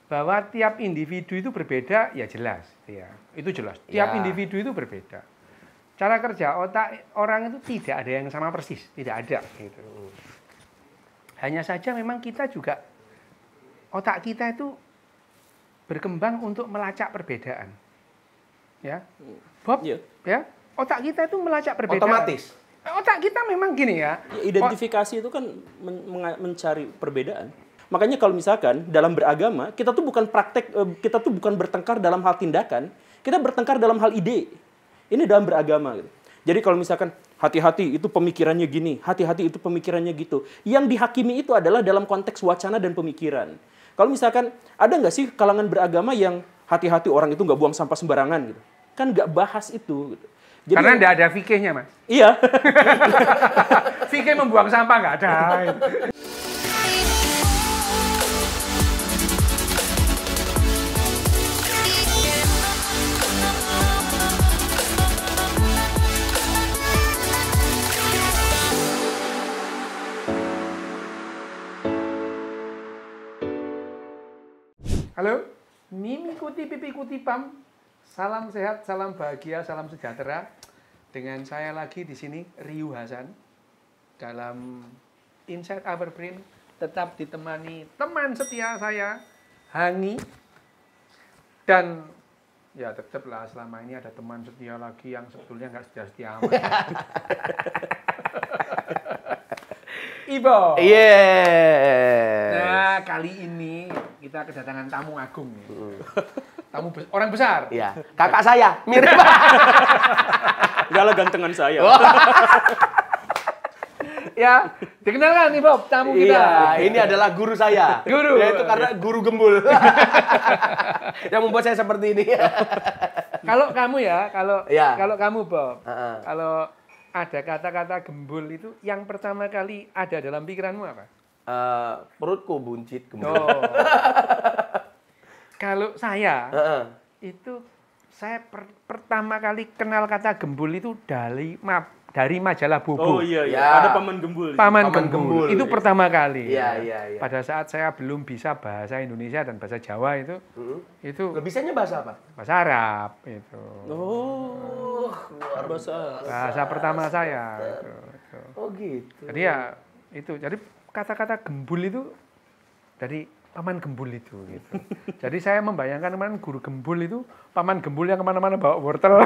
bahwa tiap individu itu berbeda, ya jelas, ya. Itu jelas. Tiap individu itu berbeda. Cara kerja otak orang itu tidak ada yang sama persis, tidak ada gitu. Hanya saja memang kita juga otak kita itu berkembang untuk melacak perbedaan. Ya. Bob, ya. Otak kita itu melacak perbedaan. Otomatis. Otak kita memang gini ya. Identifikasi itu kan mencari perbedaan. Makanya kalau misalkan dalam beragama, kita tuh bukan bertengkar dalam hal tindakan, kita bertengkar dalam hal ide. Ini dalam beragama gitu. Jadi kalau misalkan hati-hati itu pemikirannya gini, hati-hati itu pemikirannya gitu. Yang dihakimi itu adalah dalam konteks wacana dan pemikiran. Kalau misalkan ada nggak sih kalangan beragama yang hati-hati orang itu nggak buang sampah sembarangan gitu? Kan nggak bahas itu. Gitu. Jadi, karena nggak ada fikihnya, Mas. Iya. Fikih membuang sampah nggak ada. Halo, Mimi Kuti Pipi Kuti Pam. Salam sehat, salam bahagia, salam sejahtera. Dengan saya lagi di sini Ryu Hasan dalam Inside Our Brain, tetap ditemani teman setia saya Hangi, dan ya tetaplah selama ini ada teman setia lagi yang sebetulnya nggak setia-setia amat. Ibo. Nah, kali ini kita kedatangan tamu agung. Tamu orang besar. Iya. Kakak saya, mirip. Galah gantengan saya. Ya, dikenalkan nih Bob, tamu kita. Iya, ini adalah guru saya. Guru. Yaitu karena guru gembul. Yang membuat saya seperti ini. Kalau kamu ya, kalau kamu Bob, kalau ada kata-kata gembul itu yang pertama kali ada dalam pikiranmu apa? Perutku buncit gembul. Oh. Kalau saya itu saya pertama kali kenal kata gembul itu dari majalah Bobo. Oh iya, ada Paman Gembul. Paman Gembul. Itu pertama kali. Iya. Pada saat saya belum bisa bahasa Indonesia dan bahasa Jawa itu Bisanya bahasa apa? bahasa Arab itu. Oh, Bahasa pertama saya itu. Oh gitu. Jadi ya itu. Jadi kata-kata gembul itu dari Paman Gembul itu gitu. Jadi saya membayangkan kemarin guru gembul itu Paman Gembul yang kemana-mana bawa wortel.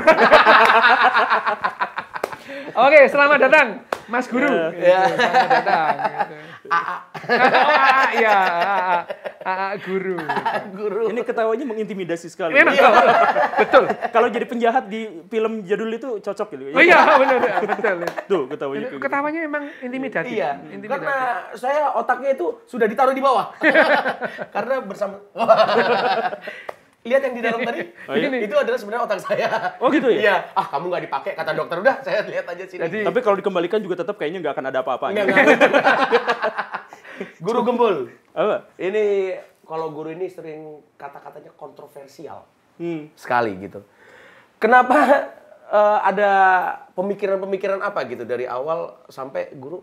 Oke, selamat datang Mas Guru. Selamat datang. Iya, Guru. Ini ketawanya mengintimidasi sekali. Betul. Kalau jadi penjahat di film jadul itu cocok gitu. Oh iya, benar, betul. Tuh ketawanya. Ketawanya memang intimidatif. Iya, karena saya otaknya itu sudah ditaruh di bawah. Karena bersama... Lihat yang di dalam tadi, itu adalah sebenarnya otak saya. Oh gitu ya? Iya. Kamu nggak dipakai, kata dokter. Udah, saya lihat aja sini. Tapi kalau dikembalikan juga tetap kayaknya nggak akan ada apa-apanya. Guru gembul. Apa? Ini, kalau guru ini sering kata-katanya kontroversial. Sekali gitu. Kenapa ada pemikiran-pemikiran apa gitu dari awal sampai guru?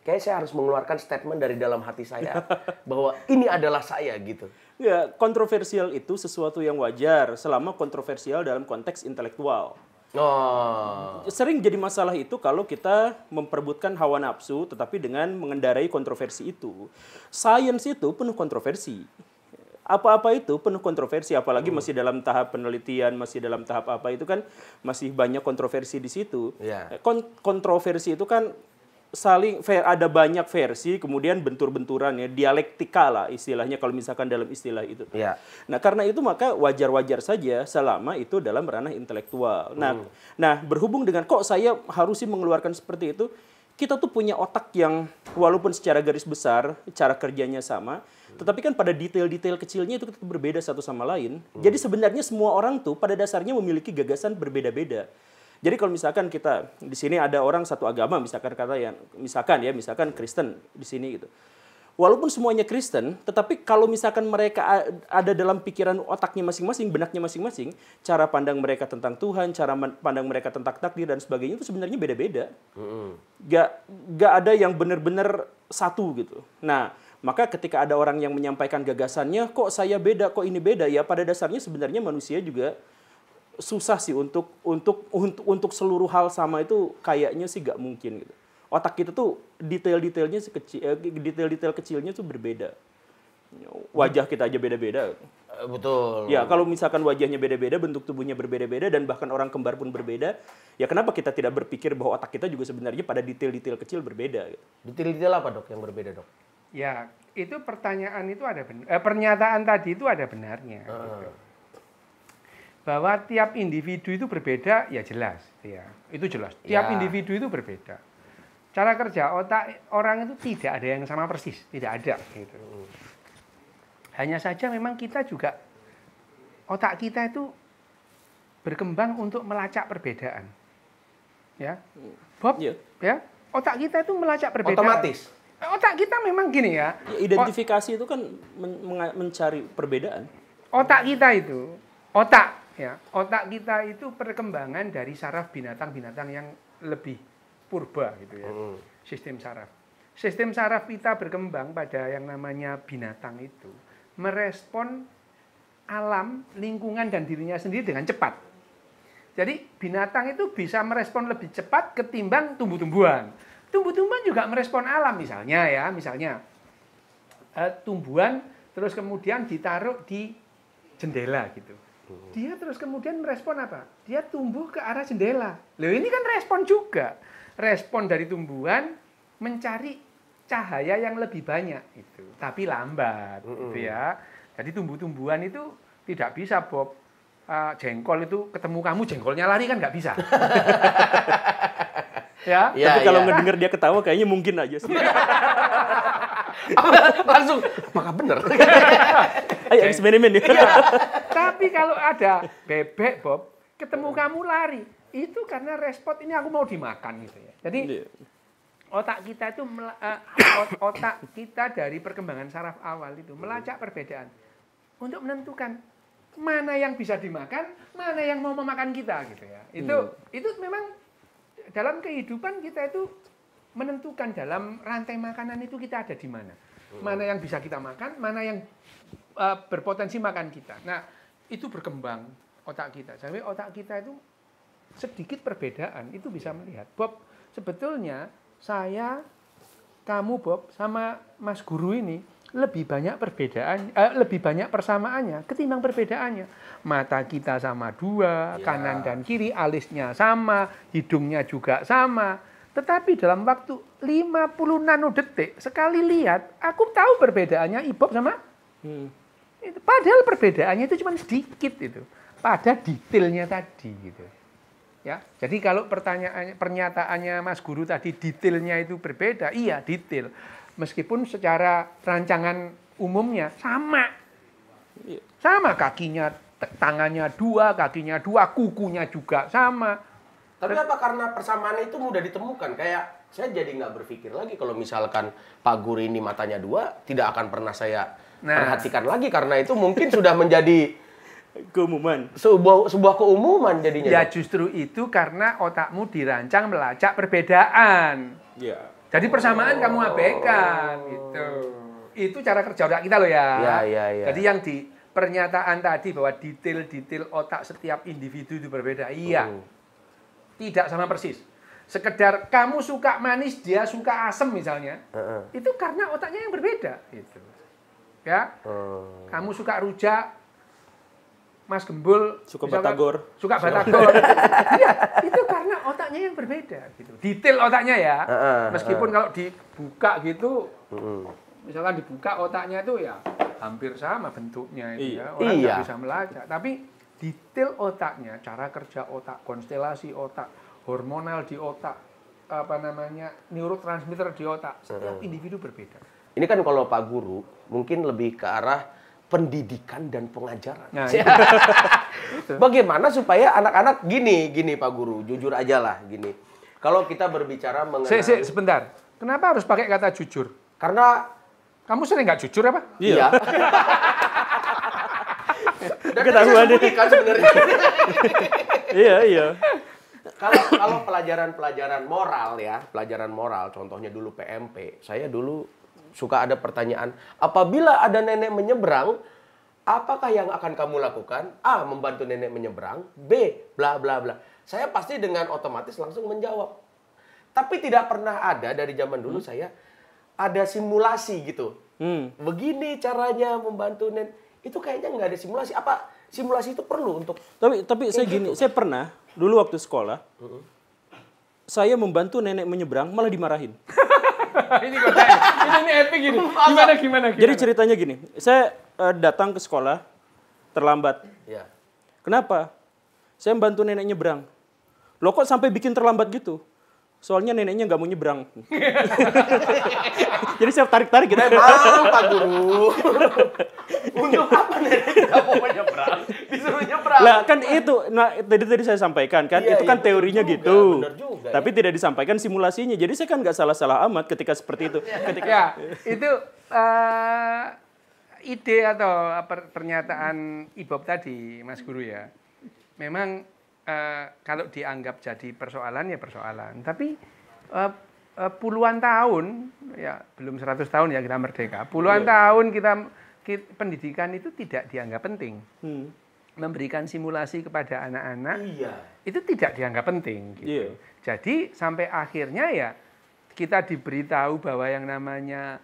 Kayaknya saya harus mengeluarkan statement dari dalam hati saya bahwa ini adalah saya gitu. Ya, kontroversial itu sesuatu yang wajar selama kontroversial dalam konteks intelektual. Oh. Sering jadi masalah itu kalau kita memperebutkan hawa nafsu tetapi dengan mengendarai kontroversi itu. Sains itu penuh kontroversi. Apa-apa itu penuh kontroversi, apalagi masih dalam tahap penelitian, masih dalam tahap apa itu kan masih banyak kontroversi di situ. Yeah. Kontroversi itu kan ada banyak versi, kemudian bentur-benturan ya, dialektika lah istilahnya kalau misalkan dalam istilah itu. Yeah. Nah, karena itu maka wajar-wajar saja selama itu dalam ranah intelektual. Nah, berhubung dengan kok saya harus sih mengeluarkan seperti itu, kita tuh punya otak yang walaupun secara garis besar cara kerjanya sama, tetapi kan pada detail-detail kecilnya itu tetap berbeda satu sama lain. Jadi sebenarnya semua orang tuh pada dasarnya memiliki gagasan berbeda-beda. Jadi kalau misalkan kita di sini ada orang satu agama, misalkan Kristen di sini gitu. Walaupun semuanya Kristen, tetapi kalau misalkan mereka ada dalam pikiran otaknya masing-masing, benaknya masing-masing, cara pandang mereka tentang Tuhan, cara pandang mereka tentang takdir dan sebagainya itu sebenarnya beda-beda. Gak ada yang benar-benar satu gitu. Nah, Maka ketika ada orang yang menyampaikan gagasannya, kok saya beda, kok ini beda, ya pada dasarnya sebenarnya manusia juga susah sih untuk seluruh hal sama itu kayaknya sih nggak mungkin gitu. Otak kita tuh detail-detailnya detail-detail kecilnya tuh berbeda. Wajah kita aja beda-beda. Betul. Ya, kalau misalkan wajahnya beda-beda, bentuk tubuhnya berbeda-beda, dan bahkan orang kembar pun berbeda, ya kenapa kita tidak berpikir bahwa otak kita juga sebenarnya pada detail-detail kecil berbeda? Gitu. Detail-detail apa dok yang berbeda dok? Ya, itu pertanyaan itu ada pernyataan tadi itu ada benarnya. Gitu. Bahwa tiap individu itu berbeda, ya jelas. Ya, itu jelas. Tiap individu itu berbeda. Cara kerja otak orang itu tidak ada yang sama persis, tidak ada. Gitu. Hanya saja memang kita juga, otak kita itu berkembang untuk melacak perbedaan. Ya, Bob, ya, otak kita itu melacak perbedaan. Otomatis. Otak kita memang gini ya. Identifikasi itu kan mencari perbedaan. Otak kita itu, otak kita itu perkembangan dari saraf binatang-binatang yang lebih purba gitu ya. Sistem saraf. Sistem saraf kita berkembang pada yang namanya binatang itu merespon alam, lingkungan dan dirinya sendiri dengan cepat. Jadi binatang itu bisa merespon lebih cepat ketimbang tumbuh-tumbuhan. Tumbuh-tumbuhan juga merespon alam misalnya tumbuhan terus kemudian ditaruh di jendela gitu. Dia terus kemudian merespon apa? Dia tumbuh ke arah jendela. Loh ini kan respon juga. Respon dari tumbuhan mencari cahaya yang lebih banyak itu, tapi lambat gitu ya. Jadi tumbuh-tumbuhan itu tidak bisa Bob. Jengkol itu ketemu kamu jengkolnya lari kan nggak bisa. Ya. Tapi kalau ngedenger dia ketawa kayaknya mungkin aja sih. Langsung, apakah benar? Ayo eksperimen ya. Tapi kalau ada bebek Bob, ketemu kamu lari, itu karena respon ini aku mau dimakan gitu ya. Jadi otak kita itu otak kita dari perkembangan saraf awal itu melacak perbedaan untuk menentukan mana yang bisa dimakan, mana yang mau memakan kita gitu ya. Itu memang dalam kehidupan kita itu menentukan dalam rantai makanan itu kita ada di mana. Mana yang bisa kita makan, mana yang berpotensi makan kita. Nah, itu berkembang otak kita. Sampai otak kita itu sedikit perbedaan itu bisa melihat. Bob, sebetulnya saya, kamu Bob, sama Mas Guru ini lebih banyak perbedaan, lebih banyak persamaannya ketimbang perbedaannya. Mata kita sama dua, kanan dan kiri, alisnya sama, hidungnya juga sama. Tetapi dalam waktu 50 nanodetik sekali lihat, aku tahu perbedaannya Ibob sama. Padahal perbedaannya itu cuma sedikit itu. Pada detailnya tadi gitu. Ya, jadi kalau pernyataannya Mas Guru tadi detailnya itu berbeda, iya detail. Meskipun secara rancangan umumnya sama. Sama kakinya, tangannya dua, kakinya dua, kukunya juga sama. Tapi apa karena persamaan itu mudah ditemukan? Kayak saya jadi nggak berpikir lagi kalau misalkan Pak Guru ini matanya dua, tidak akan pernah saya perhatikan lagi karena itu mungkin sudah menjadi keumuman. Sebuah keumuman jadinya. Ya justru itu karena otakmu dirancang melacak perbedaan. Ya. Jadi persamaan kamu abaikan gitu. Itu cara kerja otak kita loh ya. Ya. Jadi yang di pernyataan tadi bahwa detail-detail otak setiap individu itu berbeda. Iya. Tidak sama persis. Sekedar kamu suka manis, dia suka asam misalnya. Itu karena otaknya yang berbeda gitu. Ya. Kamu suka rujak, Mas Gembul suka batagor. Suka batagor. Iya, itu karena otaknya yang berbeda gitu. Detail otaknya ya. Meskipun kalau dibuka gitu, misalkan dibuka otaknya itu ya hampir sama bentuknya itu ya. Orang nggak bisa melacak. Tapi detail otaknya, cara kerja otak, konstelasi otak, hormonal di otak, neurotransmitter di otak, setiap individu berbeda. Ini kan kalau Pak Guru mungkin lebih ke arah pendidikan dan pengajaran. Nah, bagaimana supaya anak-anak gini Pak Guru, jujur aja lah gini. Kalau kita berbicara mengenai... Sebentar, kenapa harus pakai kata jujur? Karena kamu sering nggak jujur apa? Iya. Dan ketahuan kan sebenarnya. Iya. Kalau pelajaran moral ya, pelajaran moral, contohnya dulu PMP, saya dulu suka ada pertanyaan, apabila ada nenek menyeberang, apakah yang akan kamu lakukan? A. Membantu nenek menyeberang. B. Bla bla bla. Saya pasti dengan otomatis langsung menjawab. Tapi tidak pernah ada dari zaman dulu saya ada simulasi gitu. Begini caranya membantu nenek. Itu kayaknya nggak ada simulasi. Apa simulasi itu perlu untuk? Tapi saya gini, saya pernah dulu waktu sekolah, saya membantu nenek menyeberang malah dimarahin. Ini kocaknya. Ini epic gini. Gimana? Jadi ceritanya gini, saya datang ke sekolah terlambat. Ya. Kenapa? Saya membantu nenek nyebrang. Loh kok sampai bikin terlambat gitu? Soalnya neneknya nggak mau nyebrang. Jadi saya tarik-tarik gitu. Memang Pak Guru. Untuk apa nenek nggak mau menyeberang? Disuruh nyebrang. Lah kan itu, nah tadi saya sampaikan kan, Iya, itu kan iya, teorinya bener gitu. juga, bener juga, Tapi tidak disampaikan simulasinya. Jadi saya kan nggak salah-salah amat ketika seperti itu. Ya, itu ide atau pernyataan Ibob tadi, Mas Guru ya. Memang kalau dianggap jadi persoalan ya persoalan. Tapi puluhan tahun, ya belum 100 tahun ya kita merdeka. Puluhan tahun kita pendidikan itu tidak dianggap penting. Memberikan simulasi kepada anak-anak itu tidak dianggap penting. Gitu. Jadi sampai akhirnya ya kita diberitahu bahwa yang namanya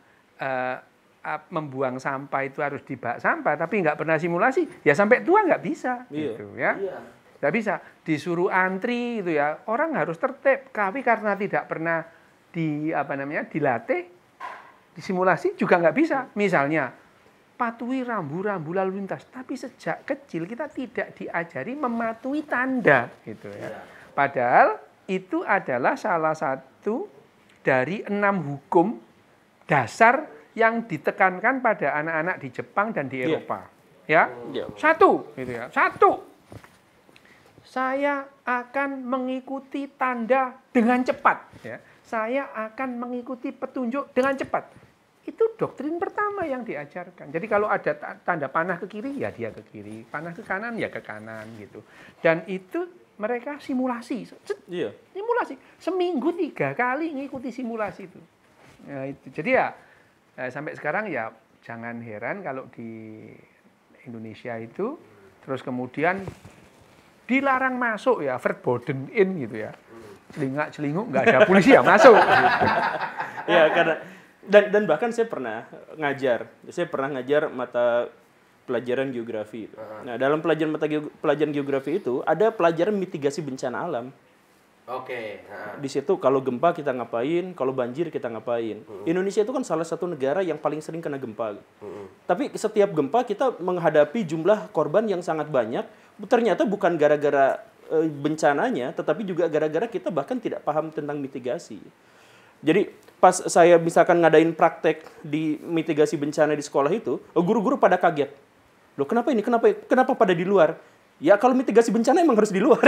membuang sampah itu harus di bak sampah, tapi nggak pernah simulasi, ya sampai tua nggak bisa, gitu ya. Nggak bisa disuruh antri gitu ya, orang harus tertib. Tapi karena tidak pernah dilatih, disimulasi juga nggak bisa. Misalnya patuhi rambu-rambu lalu lintas, tapi sejak kecil kita tidak diajari mematuhi tanda, gitu ya. Padahal itu adalah salah satu dari 6 hukum dasar yang ditekankan pada anak-anak di Jepang dan di Eropa. Ya, satu, gitu ya. Satu, saya akan mengikuti tanda dengan cepat. Ya. Saya akan mengikuti petunjuk dengan cepat. Itu doktrin pertama yang diajarkan. Jadi kalau ada tanda panah ke kiri, ya dia ke kiri. Panah ke kanan, ya ke kanan. Gitu. Dan itu mereka simulasi. Simulasi. Seminggu 3 kali ngikuti simulasi itu. Ya, itu. Jadi ya, sampai sekarang ya jangan heran kalau di Indonesia itu, terus kemudian dilarang masuk ya, verboten in gitu ya. Celingak-celinguk nggak ada polisi ya masuk. Gitu. Ya karena dan bahkan saya pernah ngajar mata pelajaran geografi. Nah dalam pelajaran geografi itu ada pelajaran mitigasi bencana alam. Oke. Di situ kalau gempa kita ngapain, kalau banjir kita ngapain. Indonesia itu kan salah satu negara yang paling sering kena gempa. Tapi setiap gempa kita menghadapi jumlah korban yang sangat banyak. Ternyata bukan gara-gara bencananya, tetapi juga gara-gara kita bahkan tidak paham tentang mitigasi. Jadi pas saya misalkan ngadain praktek di mitigasi bencana di sekolah itu, guru-guru pada kaget. Loh kenapa ini? Kenapa pada di luar? Ya kalau mitigasi bencana emang harus di luar.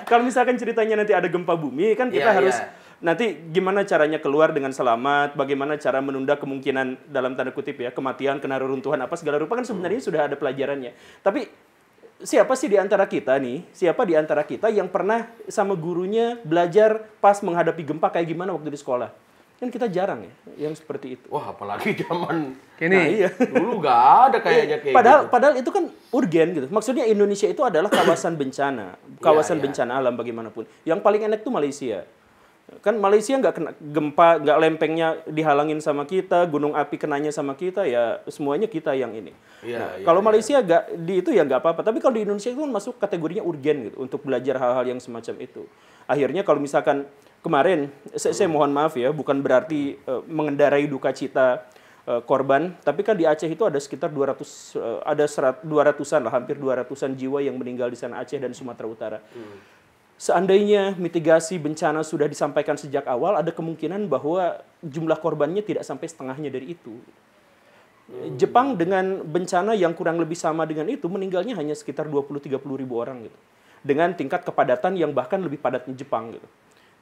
Kalau misalkan ceritanya nanti ada gempa bumi, kan kita harus nanti gimana caranya keluar dengan selamat, bagaimana cara menunda kemungkinan dalam tanda kutip ya, kematian, kena reruntuhan, apa segala rupa kan sebenarnya sudah ada pelajarannya. Tapi siapa di antara kita yang pernah sama gurunya belajar pas menghadapi gempa kayak gimana waktu di sekolah? Kan kita jarang ya, yang seperti itu. Wah, apalagi zaman Gini, dulu nggak ada kayaknya kayak Padahal itu kan urgen gitu. Maksudnya Indonesia itu adalah kawasan bencana, bencana alam bagaimanapun. Yang paling enak tuh Malaysia. Kan Malaysia nggak kena gempa, nggak lempengnya dihalangin sama kita, gunung api kenanya sama kita, ya semuanya kita yang ini. Kalau Malaysia itu ya nggak apa-apa. Tapi kalau di Indonesia itu kan masuk kategorinya urgen gitu untuk belajar hal-hal yang semacam itu. Akhirnya kalau misalkan kemarin, saya mohon maaf ya, bukan berarti mengendarai duka cita korban, tapi kan di Aceh itu ada sekitar 200-an lah, hampir 200-an jiwa yang meninggal di sana, Aceh dan Sumatera Utara. Seandainya mitigasi bencana sudah disampaikan sejak awal, ada kemungkinan bahwa jumlah korbannya tidak sampai setengahnya dari itu. Jepang dengan bencana yang kurang lebih sama dengan itu, meninggalnya hanya sekitar 20-30 ribu orang gitu. Dengan tingkat kepadatan yang bahkan lebih padatnya Jepang gitu.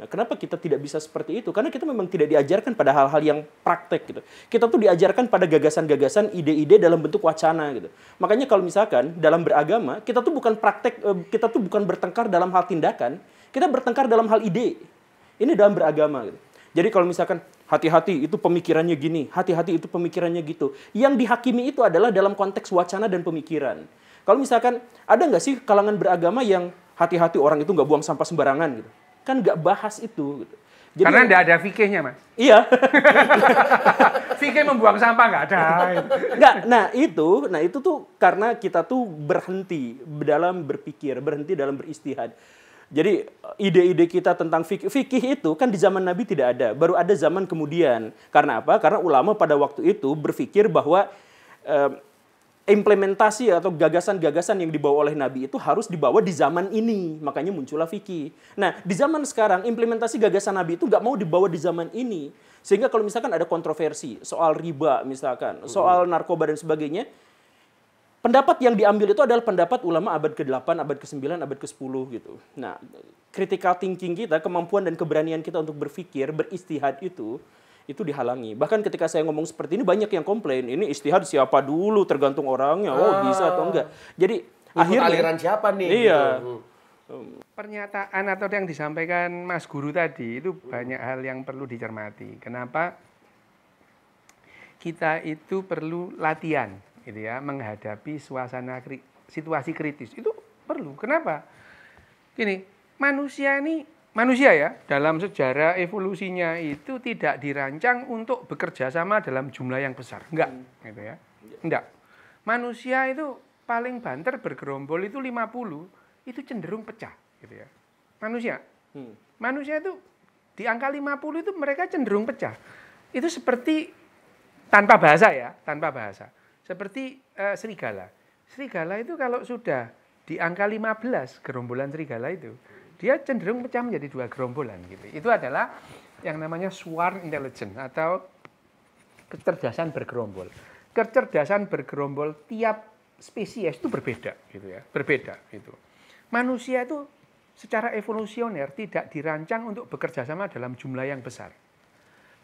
Nah, kenapa kita tidak bisa seperti itu? Karena kita memang tidak diajarkan pada hal-hal yang praktek gitu. Kita tuh diajarkan pada gagasan-gagasan, ide-ide dalam bentuk wacana gitu. Makanya kalau misalkan dalam beragama, kita tuh bukan bertengkar dalam hal tindakan, kita bertengkar dalam hal ide. Ini dalam beragama gitu. Jadi kalau misalkan hati-hati itu pemikirannya gini, hati-hati itu pemikirannya gitu. Yang dihakimi itu adalah dalam konteks wacana dan pemikiran. Kalau misalkan ada nggak sih kalangan beragama yang hati-hati orang itu nggak buang sampah sembarangan gitu? Kan nggak bahas itu. Gitu. Jadi, karena nggak ada fikihnya, Mas. Iya. Fikih membuang sampah nggak ada. Nggak, nah itu tuh karena kita tuh berhenti dalam berpikir, berhenti dalam beristihad. Jadi ide-ide kita tentang fikih itu kan di zaman Nabi tidak ada, baru ada zaman kemudian. Karena apa? Karena ulama pada waktu itu berpikir bahwa implementasi atau gagasan-gagasan yang dibawa oleh Nabi itu harus dibawa di zaman ini. Makanya muncullah fikih. Nah, di zaman sekarang implementasi gagasan Nabi itu nggak mau dibawa di zaman ini. Sehingga kalau misalkan ada kontroversi soal riba misalkan, soal narkoba dan sebagainya, pendapat yang diambil itu adalah pendapat ulama abad ke-8, abad ke-9, abad ke-10 gitu. Nah, critical thinking kita, kemampuan dan keberanian kita untuk berpikir, beristihad itu dihalangi. Bahkan ketika saya ngomong seperti ini banyak yang komplain, ini istihad siapa dulu, tergantung orangnya, bisa atau enggak. Jadi akhirnya aliran siapa nih? Iya. Gitu. Pernyataan atau yang disampaikan Mas Guru tadi itu banyak hal yang perlu dicermati. Kenapa kita itu perlu latihan gitu ya, menghadapi situasi kritis. Itu perlu. Kenapa? Gini, manusia ya, dalam sejarah evolusinya itu tidak dirancang untuk bekerja sama dalam jumlah yang besar. Enggak, gitu ya. Enggak. Manusia itu paling banter bergerombol itu 50, itu cenderung pecah, gitu ya. Manusia itu di angka 50 itu mereka cenderung pecah. Itu seperti tanpa bahasa ya, tanpa bahasa. Seperti serigala. Serigala itu kalau sudah di angka 15 gerombolan serigala itu, dia cenderung pecah menjadi 2 gerombolan gitu. Itu adalah yang namanya swarm intelligence atau kecerdasan bergerombol. Kecerdasan bergerombol tiap spesies itu berbeda gitu ya, berbeda gitu. Manusia itu secara evolusioner tidak dirancang untuk bekerja sama dalam jumlah yang besar.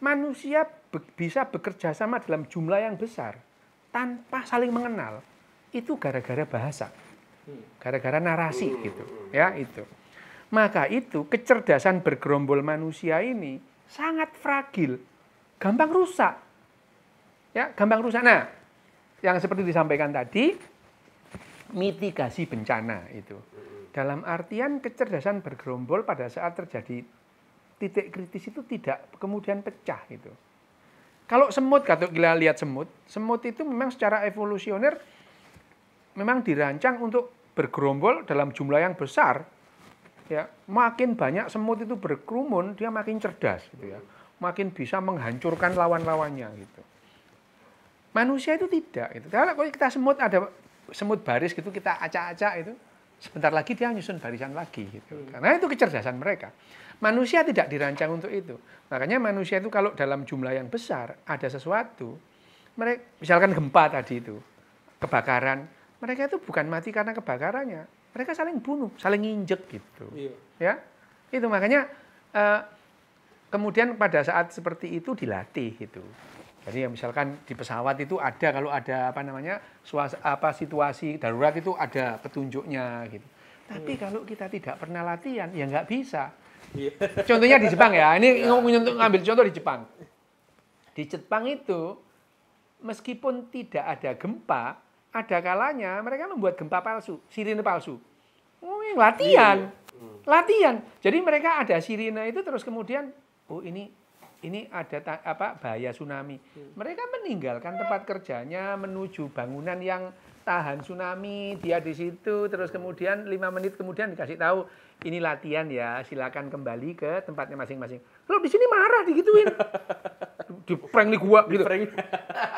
Manusia bisa bekerja sama dalam jumlah yang besar tanpa saling mengenal. Itu gara-gara bahasa. Gara-gara narasi gitu, ya itu. Maka itu kecerdasan bergerombol manusia ini sangat fragil, gampang rusak. Ya, gampang rusak. Nah, yang seperti disampaikan tadi, mitigasi bencana itu. Dalam artian kecerdasan bergerombol pada saat terjadi titik kritis itu tidak kemudian pecah gitu. Kalau semut, kalau kita lihat semut itu memang secara evolusioner memang dirancang untuk bergerombol dalam jumlah yang besar. Ya, makin banyak semut itu berkerumun, dia makin cerdas gitu ya. Makin bisa menghancurkan lawan-lawannya gitu. Manusia itu tidak gitu. Kalau kita ada semut baris gitu, kita acak-acak itu, sebentar lagi dia nyusun barisan lagi gitu. Karena itu kecerdasan mereka. Manusia tidak dirancang untuk itu. Makanya manusia itu kalau dalam jumlah yang besar ada sesuatu, mereka misalkan gempa tadi itu, kebakaran, mereka itu bukan mati karena kebakarannya, mereka saling bunuh, saling nginjek gitu. Iya. Ya, itu makanya kemudian pada saat seperti itu dilatih gitu. Jadi ya misalkan di pesawat itu ada kalau ada situasi darurat itu ada petunjuknya gitu. Tapi kalau kita tidak pernah latihan ya nggak bisa. Contohnya di Jepang ya. Ini ngambil contoh di Jepang. Di Jepang itu meskipun tidak ada gempa, ada kalanya mereka membuat gempa palsu, sirine palsu. Latihan. Latihan. Jadi mereka ada sirine itu terus kemudian ini ada bahaya tsunami. Mereka meninggalkan tempat kerjanya menuju bangunan yang tahan tsunami, dia di situ terus kemudian 5 menit kemudian dikasih tahu ini latihan ya, silakan kembali ke tempatnya masing-masing. Kalau di sini marah digituin. Diprank nih gua gitu.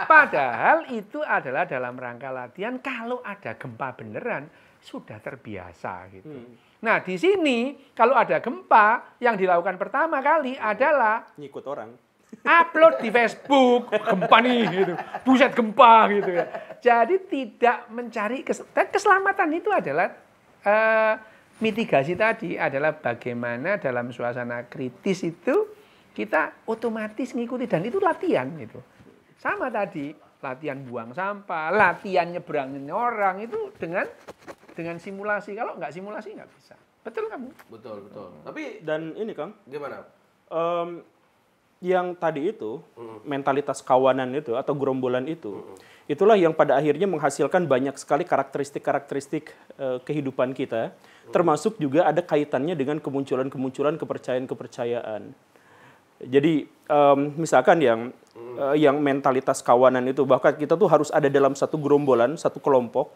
Padahal itu adalah dalam rangka latihan kalau ada gempa beneran sudah terbiasa gitu. Nah, di sini kalau ada gempa, yang dilakukan pertama kali adalah ngikut orang. Upload di Facebook, gempa nih gitu. Buset gempa gitu ya. Jadi tidak mencari keselamatan itu adalah mitigasi tadi adalah bagaimana dalam suasana kritis itu kita otomatis ngikuti dan itu latihan gitu. Sama tadi, latihan buang sampah, latihan nyebrangin orang itu dengan simulasi. Kalau nggak simulasi nggak bisa. Betul kamu? Betul. Tapi dan ini Kang, gimana? yang tadi itu, mentalitas kawanan itu atau gerombolan itu, itulah yang pada akhirnya menghasilkan banyak sekali karakteristik-karakteristik kehidupan kita, termasuk juga ada kaitannya dengan kemunculan-kemunculan kepercayaan-kepercayaan. Jadi misalkan yang mentalitas kawanan itu, bahkan kita tuh harus ada dalam satu gerombolan, satu kelompok,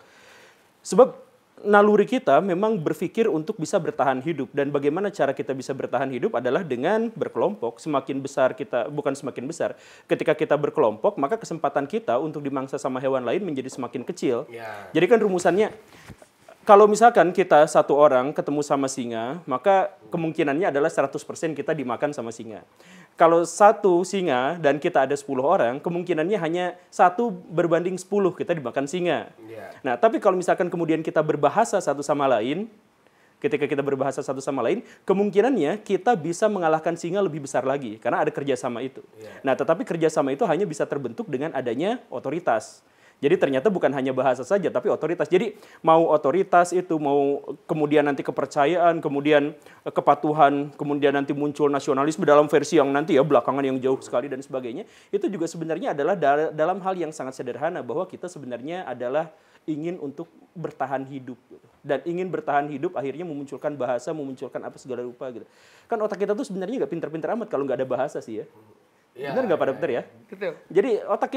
sebab naluri kita memang berpikir untuk bisa bertahan hidup, dan bagaimana cara kita bisa bertahan hidup adalah dengan berkelompok. Semakin besar kita, bukan semakin besar, ketika kita berkelompok maka kesempatan kita untuk dimangsa sama hewan lain menjadi semakin kecil. Jadi kan rumusannya, kalau misalkan kita satu orang ketemu sama singa, maka kemungkinannya adalah 100% kita dimakan sama singa. Kalau satu singa dan kita ada 10 orang, kemungkinannya hanya 1:10 kita dimakan singa. Nah, tapi kalau misalkan kemudian kita berbahasa satu sama lain, ketika kita berbahasa satu sama lain, kemungkinannya kita bisa mengalahkan singa lebih besar lagi, karena ada kerjasama itu. Nah, tetapi kerjasama itu hanya bisa terbentuk dengan adanya otoritas. Jadi ternyata bukan hanya bahasa saja, tapi otoritas. Jadi mau otoritas itu, mau kemudian nanti kepercayaan, kemudian kepatuhan, kemudian nanti muncul nasionalisme dalam versi yang nanti ya belakangan yang jauh sekali dan sebagainya. Itu juga sebenarnya adalah dalam hal yang sangat sederhana, bahwa kita sebenarnya adalah ingin untuk bertahan hidup. Dan ingin bertahan hidup akhirnya memunculkan bahasa, memunculkan apa segala rupa gitu. Kan otak kita tuh sebenarnya nggak pinter-pinter amat kalau nggak ada bahasa sih ya. Benar nggak Pak Dokter ya? Betul. Jadi otak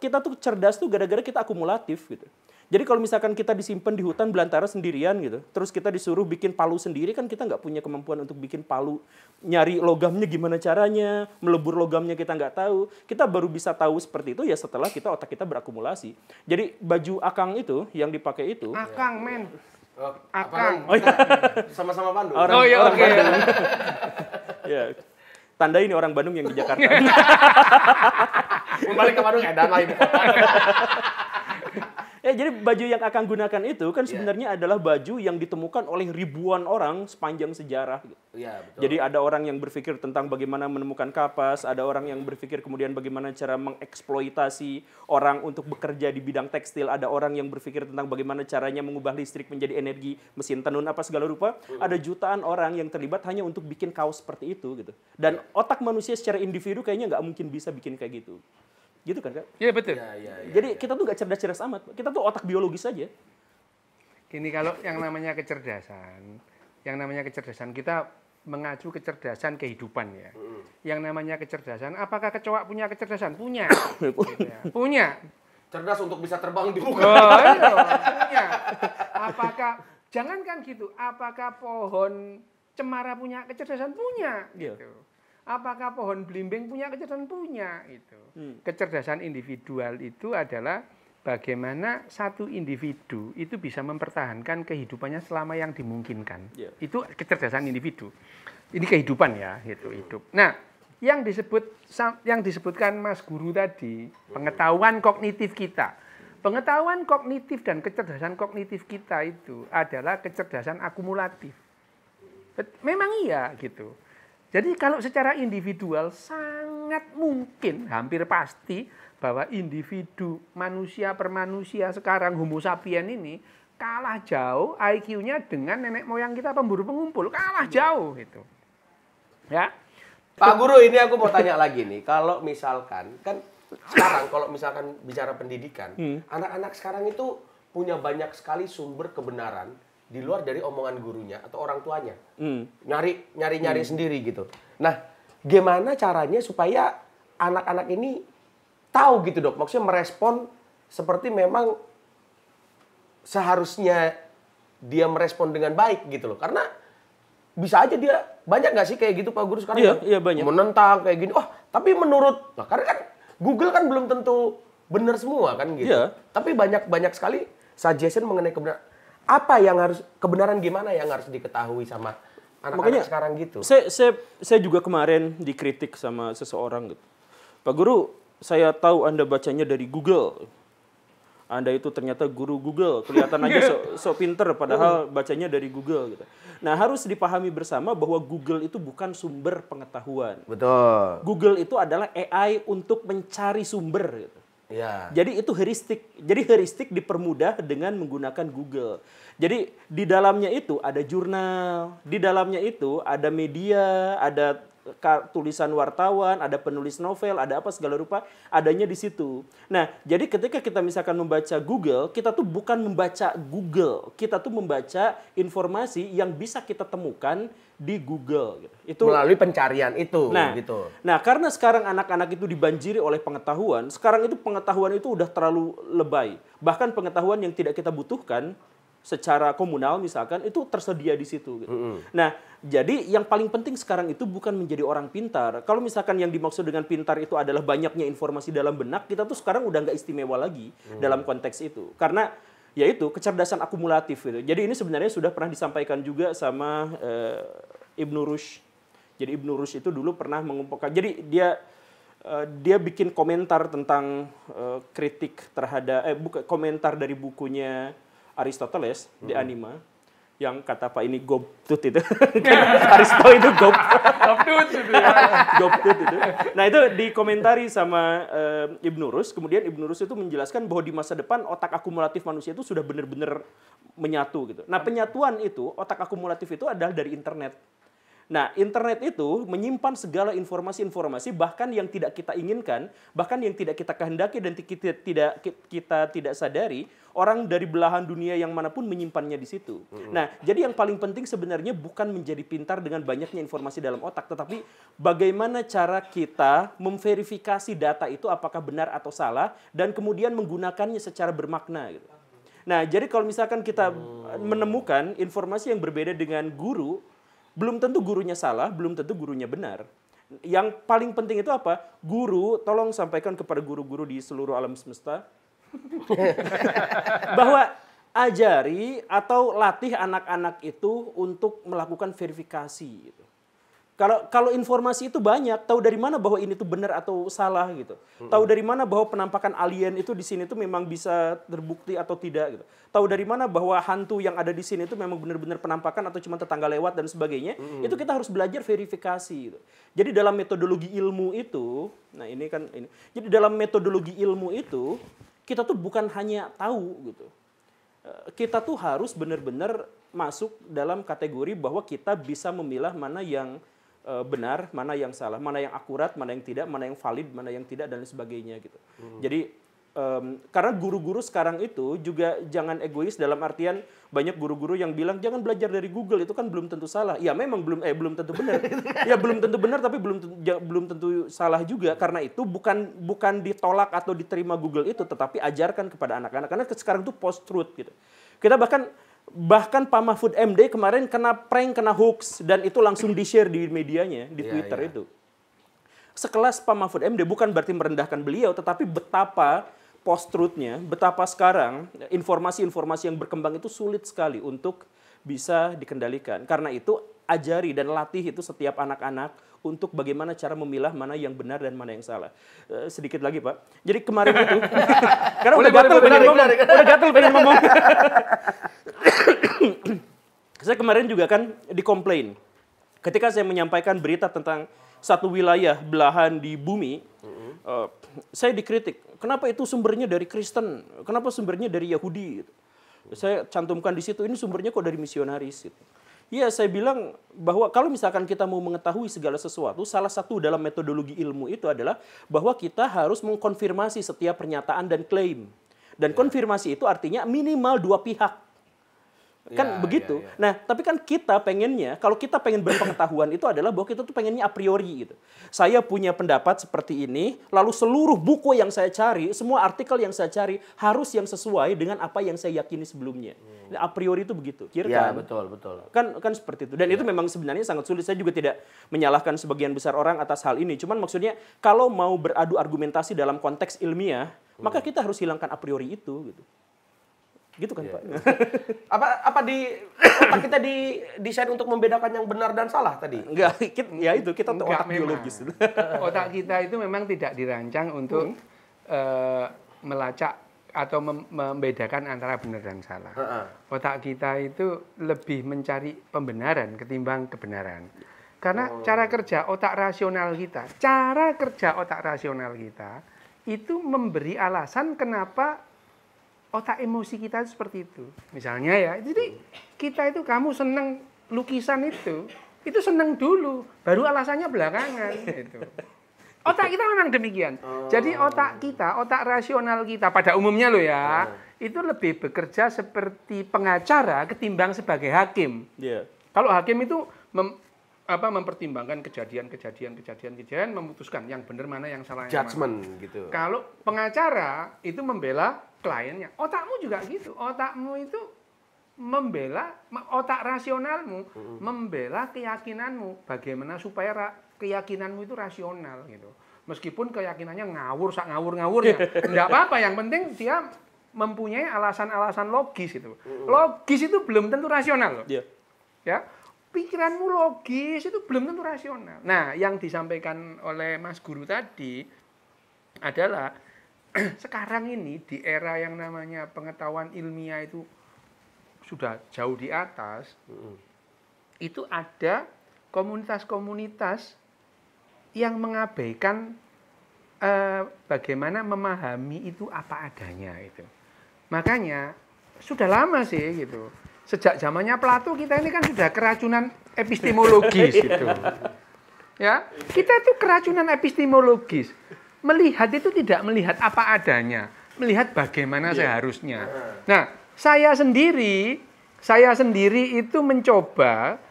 kita tuh cerdas tuh gara-gara kita akumulatif gitu. Jadi kalau misalkan kita disimpan di hutan belantara sendirian gitu, terus kita disuruh bikin palu sendiri, kan kita nggak punya kemampuan untuk bikin palu, nyari logamnya gimana caranya, melebur logamnya kita nggak tahu. Kita baru bisa tahu seperti itu ya setelah otak kita berakumulasi. Jadi baju akang itu yang dipakai itu. Akang, men. Akang. Oh iya. Sama-sama Bandung. Oh iya, oke. Ya. Tanda ini orang Bandung yang di Jakarta. Balik ke Bandung, edan lah ibu kota. Jadi baju yang akan gunakan itu kan sebenarnya adalah baju yang ditemukan oleh ribuan orang sepanjang sejarah. Betul. Jadi ada orang yang berpikir tentang bagaimana menemukan kapas, ada orang yang berpikir kemudian bagaimana cara mengeksploitasi orang untuk bekerja di bidang tekstil, ada orang yang berpikir tentang bagaimana caranya mengubah listrik menjadi energi mesin tenun apa segala rupa. Ada jutaan orang yang terlibat hanya untuk bikin kaos seperti itu gitu. Dan otak manusia secara individu kayaknya nggak mungkin bisa bikin kayak gitu. Gitu kan, Kak? Iya, betul. Jadi kita tuh nggak cerdas-cerdas amat. Kita tuh otak biologis saja. Gini, kalau yang namanya kecerdasan kita mengacu kecerdasan kehidupan ya. Yang namanya kecerdasan, apakah kecoa punya kecerdasan? Punya. Gitu ya. Punya. Cerdas untuk bisa terbang di buka. Oh, iya, punya. Jangankan gitu, apakah pohon cemara punya kecerdasan? Punya. Gitu. Apakah pohon belimbing punya kecerdasan? Punya. Itu. Kecerdasan individual itu adalah bagaimana satu individu itu bisa mempertahankan kehidupannya selama yang dimungkinkan. Itu kecerdasan individu. Ini kehidupan ya, gitu, hidup. Nah, yang disebutkan Mas Guru tadi, pengetahuan kognitif kita. Pengetahuan kognitif dan kecerdasan kognitif kita itu adalah kecerdasan akumulatif. Memang iya, gitu. Jadi kalau secara individual sangat mungkin, hampir pasti bahwa individu manusia per manusia sekarang Homo sapien ini kalah jauh IQ-nya dengan nenek moyang kita pemburu pengumpul, kalah jauh gitu. Ya. Pak Guru, ini aku mau tanya lagi nih, kalau misalkan kan sekarang kalau misalkan bicara pendidikan, anak-anak sekarang itu punya banyak sekali sumber kebenaran di luar dari omongan gurunya atau orang tuanya. Nyari sendiri gitu. Nah, gimana caranya supaya anak-anak ini tahu gitu, Dok? Maksudnya merespon seperti memang seharusnya dia merespon dengan baik gitu loh. Karena bisa aja dia, banyak nggak sih kayak gitu Pak Guru sekarang? Iya, banyak. Menentang kayak gini. Tapi menurut, karena kan Google kan belum tentu benar semua kan gitu. Iya. Tapi banyak sekali suggestion mengenai kebenaran. Apa yang harus, kebenaran gimana yang harus diketahui sama anak-anak sekarang gitu? Saya juga kemarin dikritik sama seseorang gitu. Pak Guru, saya tahu Anda bacanya dari Google. Anda itu ternyata guru Google, kelihatan aja so pinter padahal bacanya dari Google gitu. Nah, harus dipahami bersama bahwa Google itu bukan sumber pengetahuan. Betul. Google itu adalah AI untuk mencari sumber gitu. Ya. Jadi itu heuristik. Jadi heuristik dipermudah dengan menggunakan Google. Jadi di dalamnya itu ada jurnal, di dalamnya itu ada media, ada tulisan wartawan, ada penulis novel, ada apa segala rupa, adanya di situ. Nah, jadi ketika kita misalkan membaca Google, kita tuh bukan membaca Google, kita tuh membaca informasi yang bisa kita temukan di Google. Itu melalui pencarian itu, gitu. Nah, karena sekarang anak-anak itu dibanjiri oleh pengetahuan, sekarang itu pengetahuan itu udah terlalu lebay. Bahkan pengetahuan yang tidak kita butuhkan secara komunal misalkan itu tersedia di situ. Gitu. Nah, jadi yang paling penting sekarang itu bukan menjadi orang pintar. Kalau misalkan yang dimaksud dengan pintar itu adalah banyaknya informasi dalam benak, kita tuh sekarang udah nggak istimewa lagi dalam konteks itu. Karena yaitu kecerdasan akumulatif. Gitu. Jadi ini sebenarnya sudah pernah disampaikan juga sama Ibnu Rushd. Jadi Ibnu Rushd itu dulu pernah mengumpulkan. Jadi dia bikin komentar tentang kritik terhadap komentar dari bukunya Aristoteles di Anima yang kata Pak ini gobtut itu. Aristo itu Gobtut itu ya. Gobtut itu. Nah, itu dikomentari sama Ibnu Rushd. Kemudian Ibnu Rushd itu menjelaskan bahwa di masa depan otak akumulatif manusia itu sudah benar-benar menyatu gitu. Nah, penyatuan itu, otak akumulatif itu adalah dari internet. Nah, internet itu menyimpan segala informasi-informasi bahkan yang tidak kita inginkan, bahkan yang tidak kita kehendaki dan kita tidak sadari, orang dari belahan dunia yang manapun menyimpannya di situ. Nah, jadi yang paling penting sebenarnya bukan menjadi pintar dengan banyaknya informasi dalam otak, tetapi bagaimana cara kita memverifikasi data itu apakah benar atau salah dan kemudian menggunakannya secara bermakna gitu. Nah, jadi kalau misalkan kita menemukan informasi yang berbeda dengan guru, belum tentu gurunya salah, belum tentu gurunya benar. Yang paling penting itu apa? Guru, tolong sampaikan kepada guru-guru di seluruh alam semesta bahwa ajari atau latih anak-anak itu untuk melakukan verifikasi. Gitu. Kalau informasi itu banyak, tahu dari mana bahwa ini tuh benar atau salah gitu. Tahu dari mana bahwa penampakan alien itu di sini tuh memang bisa terbukti atau tidak gitu. Tahu dari mana bahwa hantu yang ada di sini itu memang benar-benar penampakan atau cuma tetangga lewat dan sebagainya. Itu kita harus belajar verifikasi gitu. Jadi dalam metodologi ilmu itu, nah ini kan ini. Jadi dalam metodologi ilmu itu kita tuh bukan hanya tahu gitu. Kita tuh harus benar-benar masuk dalam kategori bahwa kita bisa memilah mana yang benar, mana yang salah, mana yang akurat, mana yang tidak, mana yang valid, mana yang tidak, dan sebagainya gitu. Jadi karena guru-guru sekarang itu juga jangan egois dalam artian banyak guru-guru yang bilang jangan belajar dari Google, itu kan belum tentu salah. Ya memang belum tentu benar. Ya belum tentu benar tapi belum tentu salah juga. Karena itu bukan ditolak atau diterima Google itu, tetapi ajarkan kepada anak-anak. Karena sekarang itu post truth gitu. Kita bahkan Pak Mahfud MD kemarin kena prank, kena hoax, dan itu langsung di-share di medianya, di Twitter itu. Sekelas Pak Mahfud MD bukan berarti merendahkan beliau, tetapi betapa post-truth-nya, betapa sekarang informasi-informasi yang berkembang itu sulit sekali untuk bisa dikendalikan. Karena itu ajari dan latih itu setiap anak-anak untuk bagaimana cara memilah mana yang benar dan mana yang salah. Sedikit lagi Pak. Jadi kemarin itu, karena udah gatel pengen ngomong. Saya kemarin juga kan dikomplain. Ketika saya menyampaikan berita tentang satu wilayah belahan di bumi, saya dikritik. Kenapa itu sumbernya dari Kristen? Kenapa sumbernya dari Yahudi? Saya cantumkan di situ, ini sumbernya kok dari misionaris. Iya, saya bilang bahwa kalau misalkan kita mau mengetahui segala sesuatu, salah satu dalam metodologi ilmu itu adalah bahwa kita harus mengkonfirmasi setiap pernyataan dan klaim. Dan konfirmasi itu artinya minimal dua pihak. Kan begitu. Nah, tapi kan kita pengennya, kalau kita pengen berpengetahuan itu adalah bahwa kita tuh pengennya a priori gitu. Saya punya pendapat seperti ini, lalu seluruh buku yang saya cari, semua artikel yang saya cari harus yang sesuai dengan apa yang saya yakini sebelumnya. Nah, a priori itu begitu. Iya, betul. Kan seperti itu. Dan itu memang sebenarnya sangat sulit. Saya juga tidak menyalahkan sebagian besar orang atas hal ini. Cuman maksudnya kalau mau beradu argumentasi dalam konteks ilmiah, maka kita harus hilangkan a priori itu gitu. Gitu kan Pak? Apa otak kita didesain untuk membedakan yang benar dan salah tadi? Enggak, kita otak biologis. Otak kita itu memang tidak dirancang untuk melacak atau membedakan antara benar dan salah. Otak kita itu lebih mencari pembenaran ketimbang kebenaran. Karena cara kerja otak rasional kita itu memberi alasan kenapa otak emosi kita seperti itu. Misalnya ya, jadi kita itu kamu senang lukisan itu itu seneng dulu, baru alasannya belakangan gitu. Otak kita memang demikian. Jadi otak kita, otak rasional kita pada umumnya loh ya, itu lebih bekerja seperti pengacara ketimbang sebagai hakim. Iya. Kalau hakim itu mempertimbangkan kejadian, memutuskan yang benar mana, yang salah. Judgment gitu. Kalau pengacara itu membela kliennya. Otakmu juga gitu. Otakmu itu membela, otak rasionalmu membela keyakinanmu. Bagaimana supaya keyakinanmu itu rasional gitu. Meskipun keyakinannya ngawur-ngawurnya. Enggak apa-apa, yang penting dia mempunyai alasan-alasan logis itu. Logis itu belum tentu rasional loh. Iya. Ya. Pikiranmu logis itu belum tentu rasional. Nah, yang disampaikan oleh Mas Guru tadi adalah sekarang ini di era yang namanya pengetahuan ilmiah itu sudah jauh di atas, itu ada komunitas-komunitas yang mengabaikan bagaimana memahami itu apa adanya itu. Makanya sudah lama sih gitu. Sejak zamannya Plato kita ini kan sudah keracunan epistemologis gitu. Ya, kita itu keracunan epistemologis. Melihat itu tidak melihat apa adanya, melihat bagaimana seharusnya. Nah, saya sendiri itu mencoba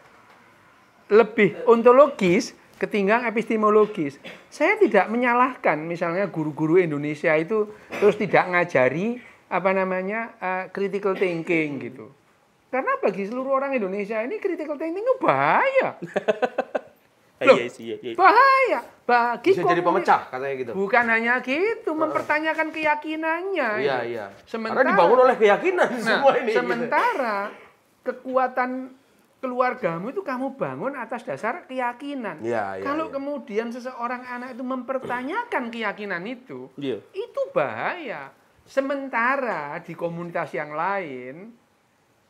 lebih ontologis ketimbang epistemologis. Saya tidak menyalahkan misalnya guru-guru Indonesia itu terus tidak ngajari critical thinking gitu. Karena bagi seluruh orang Indonesia ini critical thinking itu bahaya. Loh, bahaya bagi bisa jadi pemecah katanya gitu. Bukan hanya gitu, mempertanyakan keyakinannya. Iya. Sementara karena dibangun oleh keyakinan semua ini. Sementara kekuatan keluargamu itu kamu bangun atas dasar keyakinan. Kalau kemudian seseorang anak itu mempertanyakan keyakinan itu bahaya. Sementara di komunitas yang lain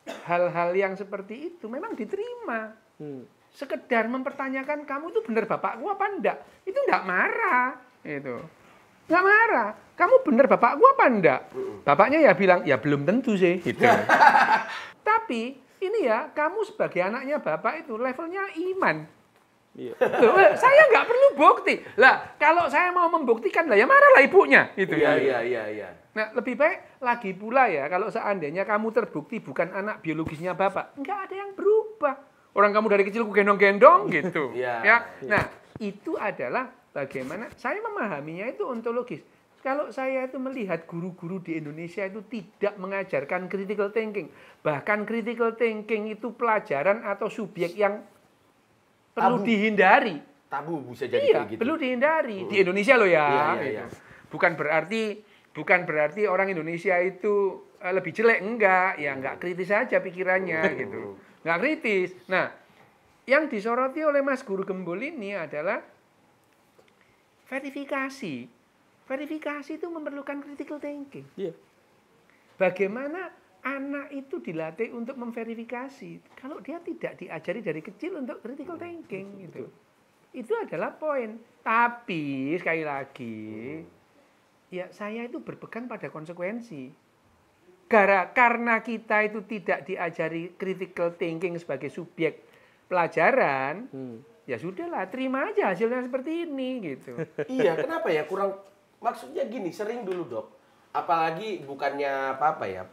hal-hal yang seperti itu memang diterima. Sekedar mempertanyakan kamu itu benar bapakku apa enggak, itu enggak marah itu. Enggak marah. Kamu benar bapakku apa enggak? Bapaknya ya bilang, ya belum tentu sih gitu. Tapi ini ya, kamu sebagai anaknya bapak itu levelnya iman. Loh, saya nggak perlu bukti. Lah, kalau saya mau membuktikan lah ya marahlah ibunya gitu ya. Iya. Nah, lebih baik lagi pula ya kalau seandainya kamu terbukti bukan anak biologisnya bapak, nggak ada yang berubah. Orang kamu dari kecil ku gendong-gendong gitu. Ya. Nah, itu adalah bagaimana saya memahaminya itu ontologis. Kalau saya itu melihat guru-guru di Indonesia itu tidak mengajarkan critical thinking. Bahkan critical thinking itu pelajaran atau subjek yang perlu dihindari. Tabu bisa jadi kayak gitu. Perlu dihindari. Di Indonesia loh ya. Iya. Bukan berarti orang Indonesia itu lebih jelek, enggak. Ya enggak kritis saja pikirannya gitu. Enggak kritis. Nah, yang disoroti oleh Mas Guru Gembul ini adalah verifikasi. Verifikasi itu memerlukan critical thinking. Bagaimana anak itu dilatih untuk memverifikasi kalau dia tidak diajari dari kecil untuk critical thinking gitu. Itu adalah poin. Tapi sekali lagi ya saya itu berpegang pada konsekuensi. Karena kita itu tidak diajari critical thinking sebagai subjek pelajaran, ya sudahlah, terima aja hasilnya seperti ini gitu. Iya, kenapa ya kurang, maksudnya gini, sering dulu Dok, apalagi bukannya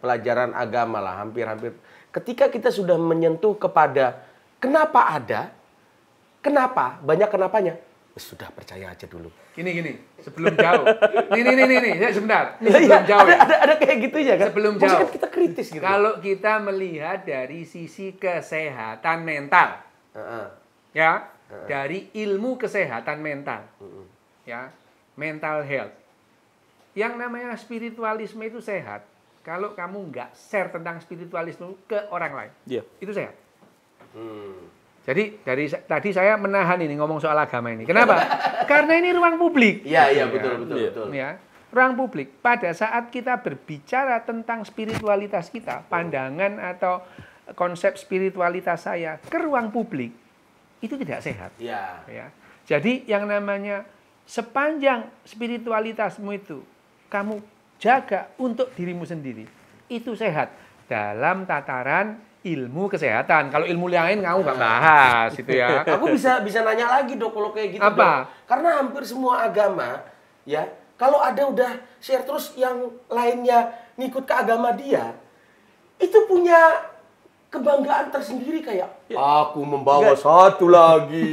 pelajaran agama lah, hampir-hampir. Ketika kita sudah menyentuh kepada kenapa ada, kenapa, banyak kenapanya, sudah percaya aja dulu. Gini, sebelum jauh. Nih, sebentar. Sebelum jauh. Ada kayak gitu ya kan? Sebelum maksudnya jauh. Kan kita kritis gitu. Kalau kita melihat dari sisi kesehatan mental, dari ilmu kesehatan mental, ya, mental health. Yang namanya spiritualisme itu sehat. Kalau kamu nggak share tentang spiritualisme ke orang lain, itu sehat. Jadi tadi saya menahan ini ngomong soal agama ini. Kenapa? Karena ini ruang publik. Iya, betul. Ya, ruang publik. Pada saat kita berbicara tentang spiritualitas kita, pandangan atau konsep spiritualitas saya ke ruang publik, itu tidak sehat. Ya. Jadi yang namanya sepanjang spiritualitasmu itu kamu jaga untuk dirimu sendiri, itu sehat dalam tataran ilmu kesehatan. Kalau ilmu lain kamu nggak bahas itu ya. Aku bisa nanya lagi Dok kalau kayak gitu. Apa? Dok. Karena hampir semua agama ya, kalau ada udah share terus yang lainnya ngikut ke agama dia, itu punya kebanggaan tersendiri kayak aku membawa satu lagi.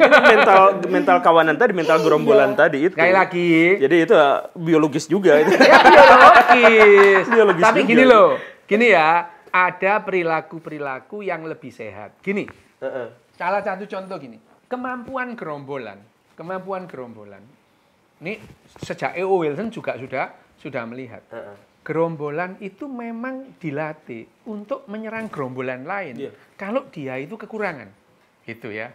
mental kawanan tadi, mental gerombolan tadi itu. Sekali lagi. Jadi itu biologis juga itu. Ya, biologis. Biologis Tapi juga. gini loh, gini ya, ada perilaku-perilaku yang lebih sehat. Gini, salah satu contoh gini, kemampuan gerombolan. Ini sejak E.O. Wilson juga sudah melihat. Gerombolan itu memang dilatih untuk menyerang gerombolan lain. Iya. Kalau dia itu kekurangan, gitu ya.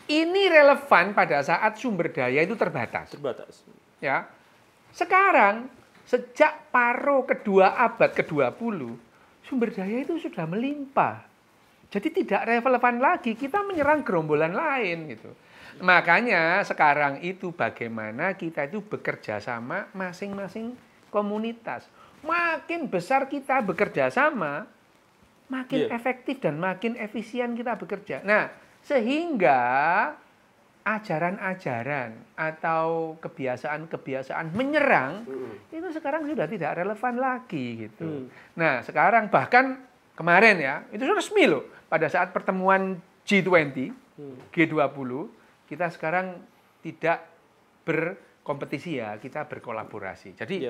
Ini relevan pada saat sumber daya itu terbatas. Ya. Sekarang sejak paruh kedua abad ke-20, sumber daya itu sudah melimpah. Jadi tidak relevan lagi kita menyerang gerombolan lain gitu. Makanya sekarang itu bagaimana kita itu bekerja sama masing-masing komunitas. Makin besar kita bekerja sama, makin efektif dan makin efisien kita bekerja. Nah, sehingga ajaran-ajaran atau kebiasaan-kebiasaan menyerang itu sekarang sudah tidak relevan lagi gitu. Nah, sekarang bahkan kemarin ya, itu sudah resmi loh. Pada saat pertemuan G20, G20, kita sekarang tidak berkompetisi ya, kita berkolaborasi. Jadi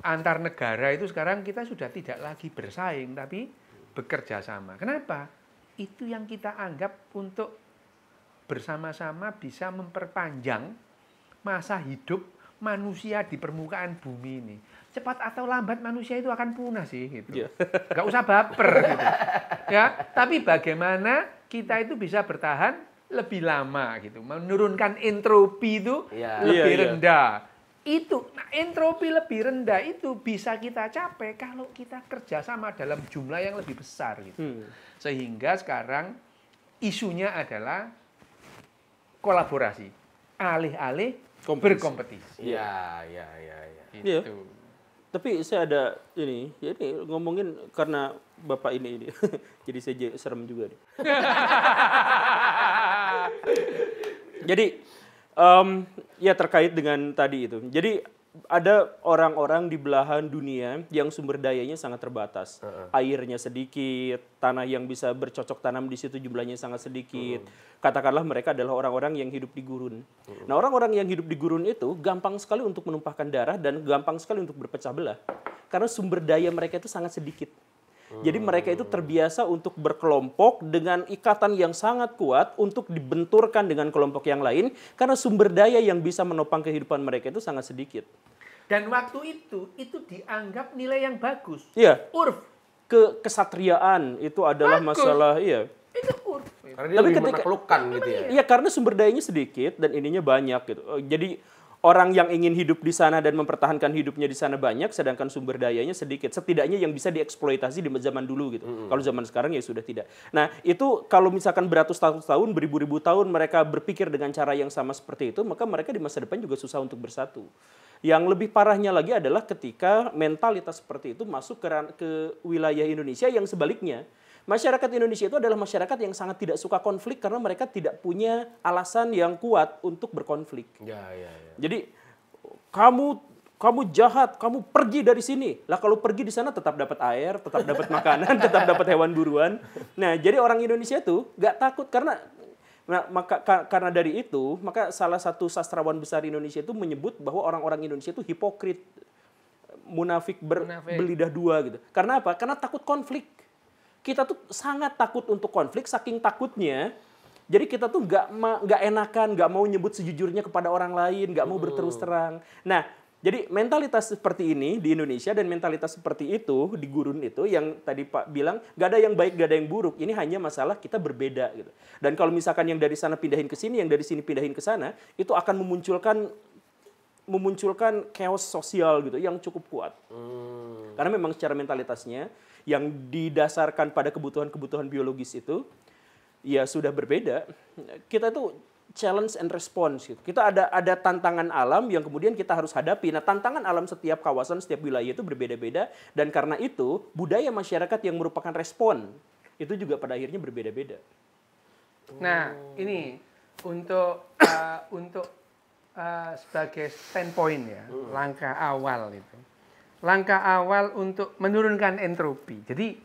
antar negara itu sekarang kita sudah tidak lagi bersaing, tapi bekerja sama. Kenapa? Itu yang kita anggap untuk bersama-sama bisa memperpanjang masa hidup manusia di permukaan bumi ini. Cepat atau lambat manusia itu akan punah sih gitu. Nggak usah baper gitu. Ya, tapi bagaimana kita itu bisa bertahan lebih lama gitu, menurunkan entropi itu lebih rendah. Itu, nah, entropi lebih rendah itu bisa kita capai kalau kita kerjasama dalam jumlah yang lebih besar gitu. Sehingga sekarang isunya adalah kolaborasi, alih-alih berkompetisi. Iya. Gitu. Tapi saya ada ini ngomongin karena Bapak ini. Jadi saya serem juga nih. Jadi ya terkait dengan tadi itu. Jadi ada orang-orang di belahan dunia yang sumber dayanya sangat terbatas. Airnya sedikit, tanah yang bisa bercocok tanam di situ jumlahnya sangat sedikit. Katakanlah mereka adalah orang-orang yang hidup di gurun. Nah, orang-orang yang hidup di gurun itu gampang sekali untuk menumpahkan darah dan gampang sekali untuk berpecah belah. Karena sumber daya mereka itu sangat sedikit. Jadi mereka itu terbiasa untuk berkelompok dengan ikatan yang sangat kuat untuk dibenturkan dengan kelompok yang lain karena sumber daya yang bisa menopang kehidupan mereka itu sangat sedikit. Dan waktu itu dianggap nilai yang bagus. Iya. Urf. Kesatriaan itu adalah Bagus. masalah, iya. Itu urf. Karena dia lebih menaklukkan gitu ya. Iya, karena sumber dayanya sedikit dan ininya banyak gitu. Jadi orang yang ingin hidup di sana dan mempertahankan hidupnya di sana banyak, sedangkan sumber dayanya sedikit. Setidaknya yang bisa dieksploitasi di zaman dulu gitu. Kalau zaman sekarang ya sudah tidak. Nah, itu kalau misalkan beratus-ratus tahun, beribu-ribu tahun mereka berpikir dengan cara yang sama seperti itu, maka mereka di masa depan juga susah untuk bersatu. Yang lebih parahnya lagi adalah ketika mentalitas seperti itu masuk ke wilayah Indonesia yang sebaliknya. Masyarakat Indonesia itu adalah masyarakat yang sangat tidak suka konflik karena mereka tidak punya alasan yang kuat untuk berkonflik. Jadi kamu jahat, kamu pergi dari sini. Lah kalau pergi di sana tetap dapat air, tetap dapat makanan, tetap dapat hewan buruan. Nah, jadi orang Indonesia tuh nggak takut karena karena dari itu, maka salah satu sastrawan besar Indonesia itu menyebut bahwa orang-orang Indonesia itu hipokrit, munafik berlidah dua gitu. Karena apa? Karena takut konflik. Kita tuh sangat takut untuk konflik, saking takutnya. Jadi kita tuh nggak enakan, nggak mau nyebut sejujurnya kepada orang lain, nggak mau berterus terang. Nah, jadi mentalitas seperti ini di Indonesia dan mentalitas seperti itu di gurun itu yang tadi Pak bilang nggak ada yang baik, nggak ada yang buruk. Ini hanya masalah kita berbeda gitu. Dan kalau misalkan yang dari sana pindahin ke sini, yang dari sini pindahin ke sana, itu akan memunculkan chaos sosial gitu yang cukup kuat. Karena memang secara mentalitasnya yang didasarkan pada kebutuhan-kebutuhan biologis itu ya sudah berbeda. Kita tuh challenge and response gitu. Kita ada tantangan alam yang kemudian kita harus hadapi. Nah, tantangan alam setiap kawasan, setiap wilayah itu berbeda-beda dan karena itu budaya masyarakat yang merupakan respon itu juga pada akhirnya berbeda-beda. Nah, ini untuk sebagai standpoint ya, langkah awal itu. Langkah awal untuk menurunkan entropi. Jadi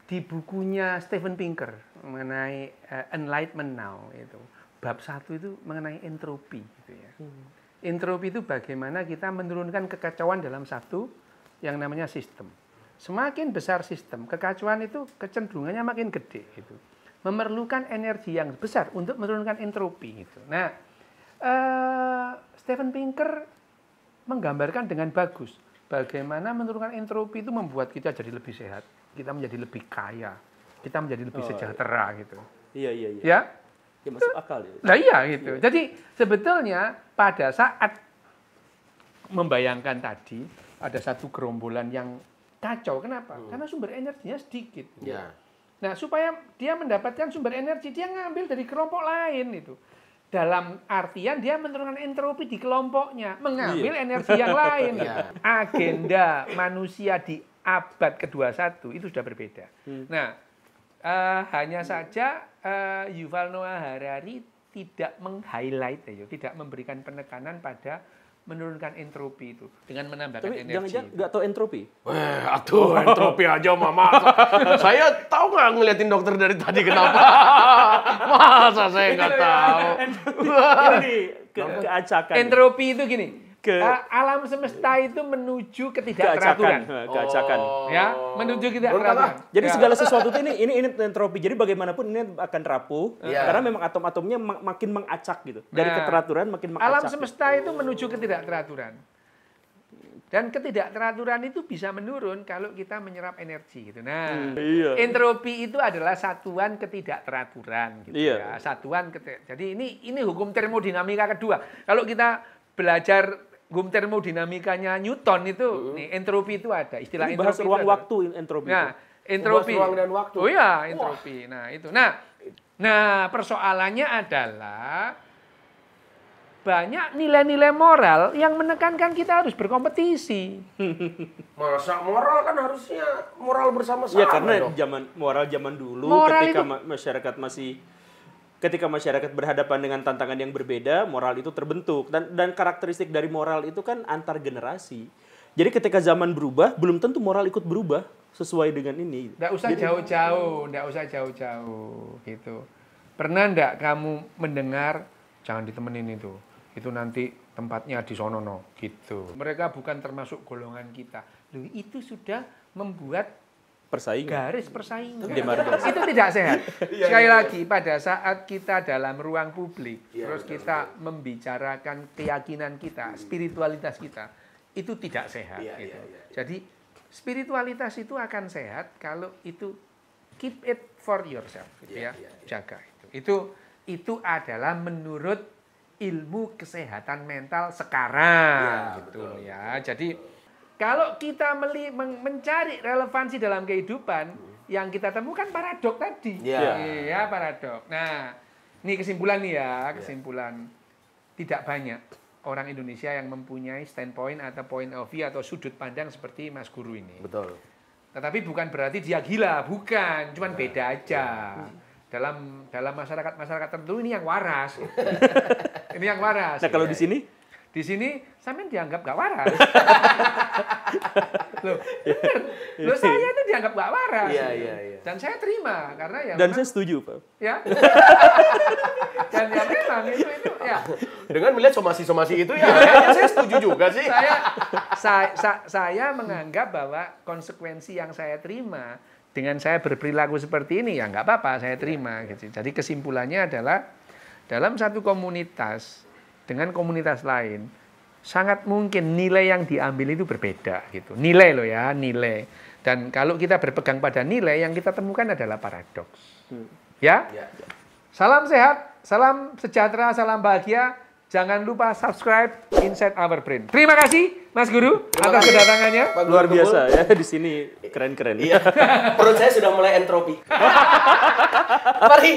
di bukunya Steven Pinker mengenai Enlightenment Now itu, bab 1 itu mengenai entropi gitu ya. Entropi itu bagaimana kita menurunkan kekacauan dalam satu yang namanya sistem. Semakin besar sistem, kekacauan itu kecenderungannya makin gede gitu. Memerlukan energi yang besar untuk menurunkan entropi gitu. Nah, Steven Pinker menggambarkan dengan bagus bagaimana menurunkan entropi itu membuat kita jadi lebih sehat, kita menjadi lebih kaya, kita menjadi lebih sejahtera gitu. Iya. Ya? Ya masuk akal ya. Nah iya gitu. Jadi sebetulnya pada saat membayangkan tadi ada satu gerombolan yang kacau, kenapa? Karena sumber energinya sedikit. Ya. Nah, supaya dia mendapatkan sumber energi, dia ngambil dari kelompok lain itu. Dalam artian dia menurunkan entropi di kelompoknya, mengambil energi yang lain. Agenda manusia di abad ke-21 itu sudah berbeda. Nah, hanya saja Yuval Noah Harari tidak meng-highlight, tidak memberikan penekanan pada menurunkan entropi itu dengan menambahkan Tapi energi. jangan-jangan nggak tahu entropi? Atuh, entropi aja mama. Saya tahu nggak ngeliatin dokter dari tadi kenapa? Masa saya nggak tahu. Ini keacakan. Entropi itu gini, alam semesta itu menuju ketidakteraturan. Keacakan. Ya, menuju ketidakteraturan. Jadi segala sesuatu itu ini entropi. Jadi bagaimanapun ini akan rapuh karena memang atom-atomnya makin mengacak gitu. Dari keteraturan makin mengacak. Alam semesta itu menuju ketidakteraturan. Dan ketidakteraturan itu bisa menurun kalau kita menyerap energi gitu. Nah, entropi itu adalah satuan ketidakteraturan gitu ya. Satuan jadi ini hukum termodinamika kedua. Kalau kita belajar hukum termodinamikanya Newton itu, nih, entropi itu ada. Istilah ini bahas entropi ruang waktu entropi. Nah, entropi. Ruang dan waktu. Oh iya, entropi. Nah, itu. Nah, persoalannya adalah banyak nilai-nilai moral yang menekankan kita harus berkompetisi. Masa moral kan harusnya moral bersama-sama. Iya, karena zaman dulu ketika masyarakat berhadapan dengan tantangan yang berbeda, moral itu terbentuk. Dan karakteristik dari moral itu kan antar generasi. Jadi ketika zaman berubah, belum tentu moral ikut berubah sesuai dengan ini. Nggak usah jauh-jauh gitu. Pernah nggak kamu mendengar, jangan ditemenin itu nanti tempatnya di sono gitu. Mereka bukan termasuk golongan kita. Loh, itu sudah membuat garis persaingan. Itu tidak sehat. Sekali lagi, pada saat kita dalam ruang publik, terus kita membicarakan keyakinan kita, spiritualitas kita, itu tidak sehat. Gitu. Jadi, spiritualitas itu akan sehat kalau itu keep it for yourself, gitu ya. Jaga itu. Itu adalah menurut ilmu kesehatan mental sekarang, gitu ya. Jadi kalau kita mencari relevansi dalam kehidupan, yang kita temukan paradok tadi. Iya, paradok. Nah, ini kesimpulan nih ya, kesimpulan. Tidak banyak orang Indonesia yang mempunyai standpoint atau point of view atau sudut pandang seperti Mas Guru ini. Betul. Tetapi bukan berarti dia gila, bukan. Cuman beda aja. Dalam masyarakat tertentu ini yang waras. Ini yang waras. Nah, kalau di sini? Di sini sampean dianggap gak waras. Loh, saya itu dianggap gak waras. Iya. Dan saya terima karena ya. Dan saya setuju, Pak. Ya. Dan ya memang itu ya. Dengan melihat somasi-somasi itu ya, kayaknya saya setuju juga sih. Saya menganggap bahwa konsekuensi yang saya terima dengan saya berperilaku seperti ini ya nggak apa-apa, saya terima. Gitu. Jadi kesimpulannya adalah dalam satu komunitas dengan komunitas lain, sangat mungkin nilai yang diambil itu berbeda gitu. Nilai loh ya, nilai. Dan kalau kita berpegang pada nilai, yang kita temukan adalah paradoks. Ya? Salam sehat, salam sejahtera, salam bahagia. Jangan lupa subscribe Inside Our Brain. Terima kasih Mas Guru atas kedatangannya. Luar biasa ya, di sini keren-keren. Iya. Perut saya sudah mulai entropi. Mari.